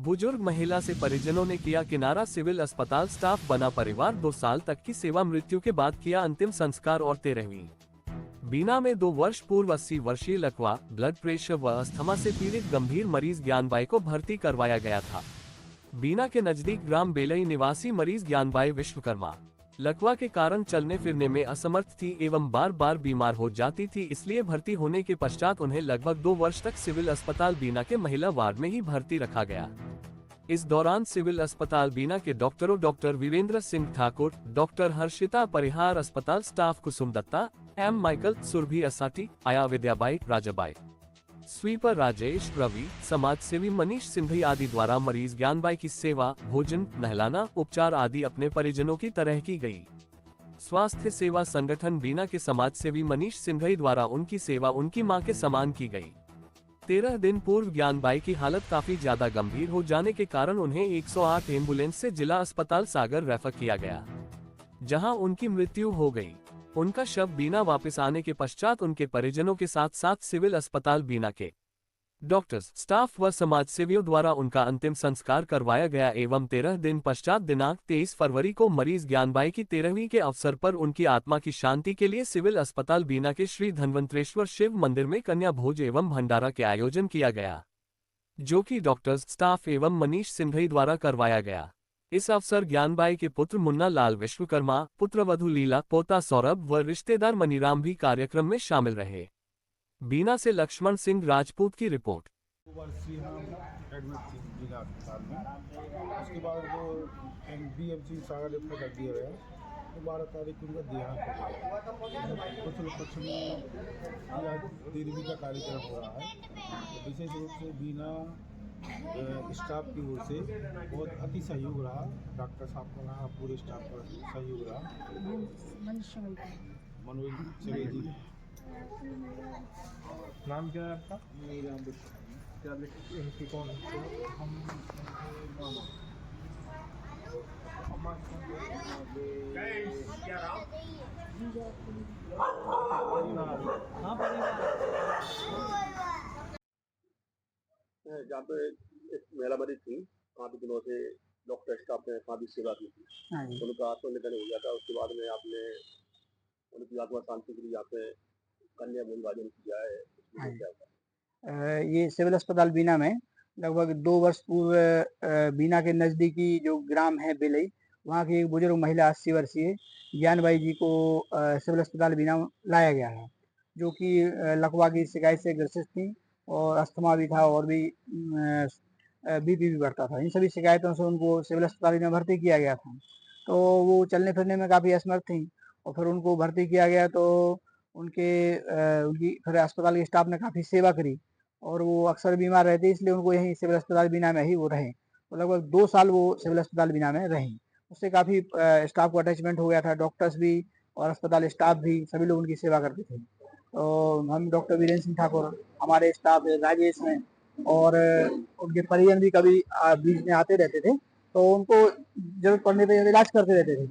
बुजुर्ग महिला से परिजनों ने किया किनारा, सिविल अस्पताल स्टाफ बना परिवार, 2 साल तक की सेवा, मृत्यु के बाद किया अंतिम संस्कार। और 13वीं बीना में 2 वर्ष पूर्व 80 वर्षीय लकवा, ब्लड प्रेशर व अस्थमा से पीड़ित गंभीर मरीज ज्ञानबाई को भर्ती करवाया गया था। बीना के नजदीक ग्राम बेलई निवासी मरीज ज्ञानबाई विश्वकर्मा लकवा के कारण चलने फिरने में असमर्थ थी एवं बार बार बीमार हो जाती थी, इसलिए भर्ती होने के पश्चात उन्हें लगभग 2 वर्ष तक सिविल अस्पताल बीना के महिला वार्ड में ही भर्ती रखा गया। इस दौरान सिविल अस्पताल बीना के डॉक्टरों डॉक्टर वीरेंद्र सिंह ठाकुर, डॉक्टर हर्षिता परिहार, अस्पताल स्टाफ कुसुम दत्ता, एम माइकल, सुरभि असाटी, आया विद्याबाई, राजाबाई, स्वीपर राजेश, रवि, समाज सेवी मनीष सिंघई आदि द्वारा मरीज ज्ञानबाई की सेवा, भोजन, नहलाना, उपचार आदि अपने परिजनों की तरह की गई। स्वास्थ्य सेवा संगठन बीना के समाज सेवी मनीष सिंघई द्वारा उनकी सेवा उनकी मां के समान की गई। 13 दिन पूर्व ज्ञानबाई की हालत काफी ज्यादा गंभीर हो जाने के कारण उन्हें 108 एम्बुलेंस से जिला अस्पताल सागर रेफर किया गया, जहां उनकी मृत्यु हो गई। उनका शव बीना वापस आने के पश्चात उनके परिजनों के साथ साथ सिविल अस्पताल बीना के डॉक्टर्स, स्टाफ व समाज सेवियों द्वारा उनका अंतिम संस्कार करवाया गया एवं 13 दिन पश्चात दिनांक 23 फरवरी को मरीज ज्ञानबाई की 13वीं के अवसर पर उनकी आत्मा की शांति के लिए सिविल अस्पताल बीना के श्री धन्वंतरेश्वर शिव मंदिर में कन्या भोज एवं भंडारा के आयोजन किया गया, जो कि डॉक्टर्स, स्टाफ एवं मनीष सिंघई द्वारा करवाया गया। इस अवसर ज्ञानबाई के पुत्र मुन्ना लाल विश्वकर्मा, पुत्रवधू लीला, पोता सौरभ व रिश्तेदार मनीराम भी कार्यक्रम में शामिल रहे। बीना से लक्ष्मण सिंह राजपूत की रिपोर्ट। एडमिट थी बीना अस्पताल में। उसके बाद वो BMC सागर रेफर कर दिया गया। तो 12 तारीख को उनका देहांत हो गया। कुछ पक्ष में आज 13वीं का कार्यक्रम हो रहा है। तो विशेष रूप से बीना स्टाफ की ओर से बहुत अति सहयोग रहा, डॉक्टर साहब का रहा, पूरे स्टाफ का सहयोग रहा। मनोज सिंह जी। नाम क्या है आपका? मनीराम क्या इनकी कौन हम जहाँ पे एक महिला मरीज थी, काफ़ी दिनों से डॉक्टर स्टाफ ने काफ़ी सेवा की थी, उनका आत्मनिधन हो गया था। उसके बाद में आपने उनकी आत्मा शांति के लिए यहाँ पे कन्या भोज किया है। ये सिविल अस्पताल बीना में लगभग 2 वर्ष पूर्व बीना के नज़दीकी जो ग्राम है बेलई, वहाँ की एक बुजुर्ग महिला 80 वर्षीय ज्ञानबाई जी को सिविल अस्पताल बीना लाया गया है, जो कि लकवा की शिकायत से ग्रसित थी और अस्थमा भी था और भी BP भी बढ़ता था। इन सभी शिकायतों से उनको सिविल अस्पताल में भर्ती किया गया था। तो वो चलने फिरने में काफ़ी असमर्थ थी और फिर उनको भर्ती किया गया। तो उनकी फिर अस्पताल के स्टाफ ने काफ़ी सेवा करी और वो अक्सर बीमार रहते, इसलिए उनको यहीं सिविल अस्पताल बीना में ही वो रहे। तो लगभग 2 साल वो सिविल अस्पताल बीना में रहीं। उससे काफ़ी स्टाफ को अटैचमेंट हो गया था, डॉक्टर्स भी और अस्पताल स्टाफ भी, सभी लोग उनकी सेवा करते थे। तो हम डॉक्टर वीरेंद्र सिंह ठाकुर, हमारे स्टाफ राजेश में और उनके परिजन भी कभी बीच में आते रहते थे, तो उनको जरूरत पड़ने पर इलाज करते रहते थे।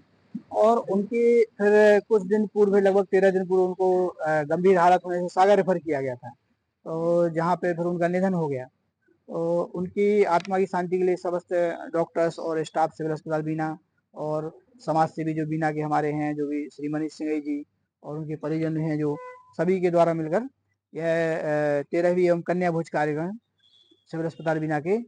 और उनकी फिर कुछ दिन पूर्व, लगभग 13 दिन पूर्व, उनको गंभीर हालत होने से सागर रेफर किया गया था, तो जहाँ पे फिर उनका निधन हो गया। तो उनकी आत्मा की शांति के लिए समस्त डॉक्टर्स और स्टाफ सिविल अस्पताल बीना और समाज सेवी जो बीना के हमारे हैं, जो भी श्री मनीष सिंघई जी और उनके परिजन हैं, जो सभी के द्वारा मिलकर यह 13वीं एवं कन्या भोज कार्यक्रम सिविल अस्पताल बीना के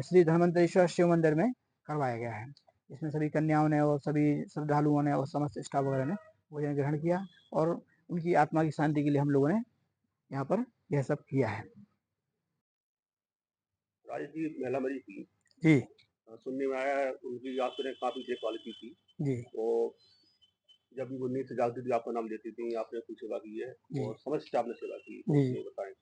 श्री धन्वंतरेश्वर शिव मंदिर में करवाया गया है। इसमें सभी कन्याओं ने और सभी श्रद्धालुओं ने और समस्त स्टाफ वगैरह ने भोजन ग्रहण किया और उनकी आत्मा की शांति के लिए हम लोगों ने यहाँ पर यह सब किया है। राजेश जी महिला मरीज थी जी, सुनने में आया उनकी आत्मा ने काफ़ी देखभाल की थी जी। तो जब भी वो नींद से जागती थी आपका नाम लेती थी, आपने कुछ सेवा की है और समझ से आपने सेवा की, तो बताएं।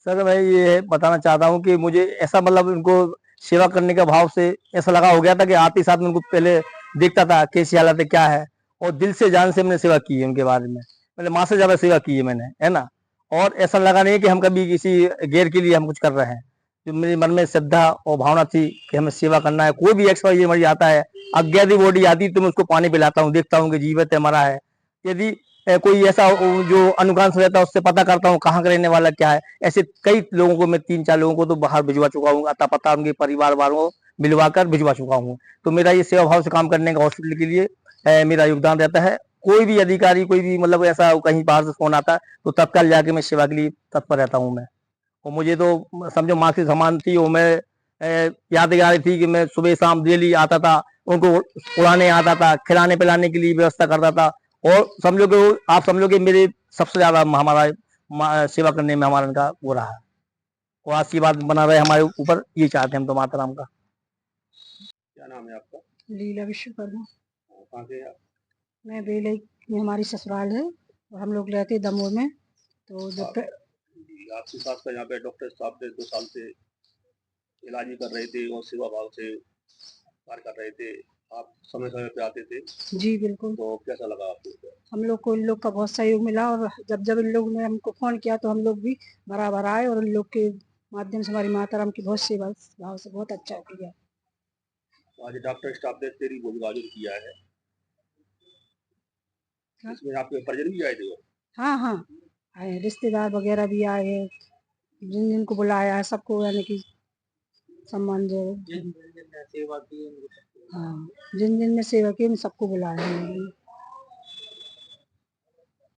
सर मैं ये बताना चाहता हूँ कि मुझे ऐसा मतलब उनको सेवा करने का भाव से ऐसा लगा हो गया था कि आते साथ में उनको पहले देखता था कैसी हालत है क्या है, और दिल से जान से मैंने सेवा की है उनके बारे में, मतलब माँ से ज्यादा सेवा की है मैंने, है ना। और ऐसा लगा नहीं कि हम कभी किसी गैर के लिए हम कुछ कर रहे हैं। जो मेरे मन में श्रद्धा और भावना थी कि हमें सेवा करना है। कोई भी XYZ मरीज आता है, अज्ञात बॉडी आती तो मैं उसको पानी पिलाता हूँ, देखता हूँ कि जीवित है मरा है। यदि कोई ऐसा जो अनुगांश रहता है उससे पता करता हूँ कहाँ का रहने वाला क्या है। ऐसे कई लोगों को मैं 3-4 लोगों को तो बाहर भिजवा चुका हूँ, अता पता उनके परिवार वालों को मिलवा कर भिजवा चुका हूँ। तो मेरा ये सेवा भाव से काम करने का हॉस्पिटल के लिए मेरा योगदान रहता है। कोई भी अधिकारी, कोई भी मतलब ऐसा कहीं बाहर से फोन आता है तो तत्काल जाके मैं सेवा के लिए तत्पर रहता हूँ मैं। और मुझे तो समझो माँ से समान थी, वो मैं याद आ रही थी कि मैं सुबह शाम डेली आता था, उनको उड़ाने आता था, खिलाने पिलाने के लिए व्यवस्था करता था। और समझो कि आप समझो कि मेरे सबसे ज्यादा हमारा सेवा करने में हमारा इनका वो रहा है। और आशीर्वाद बना रहे हमारे ऊपर, ये चाहते हैं हम तो माता राम का। क्या नाम है आपका? लीला विश्वकर्मा। कहाँ से हैं आप? मैं बेलई में हमारी ससुराल है और हम लोग रहते दमोह में। तो जब आपके साथ का यहाँ पे डॉक्टर साहब ने 2 साल से इलाज भी कर रहे थे और सेवा भाव से कार्य कर रहे थे, आप समय समय पे आते थे, जी बिल्कुल, तो कैसा लगा आपको? हम लोग को इन लोग का बहुत सहयोग मिला और जब जब इन लोग ने हमको फोन किया तो हम लोग भी बराबर आए और इन लोग के माध्यम से हमारी माता राम की बहुत सेवा भाव से बहुत अच्छा किया। आज डॉक्टर स्टाफ ने तेरी भोज आयोजन किया है, हाँ? इसमें आपके परिजन भी आए थे? हाँ हाँ आए, रिश्तेदार वगैरह भी आए हैं, जिन जिनको बुलाया है सबको यानी कि सम्मान जो सेवा की हाँ जिन जिन ने सेवा की उन सबको बुलाया है।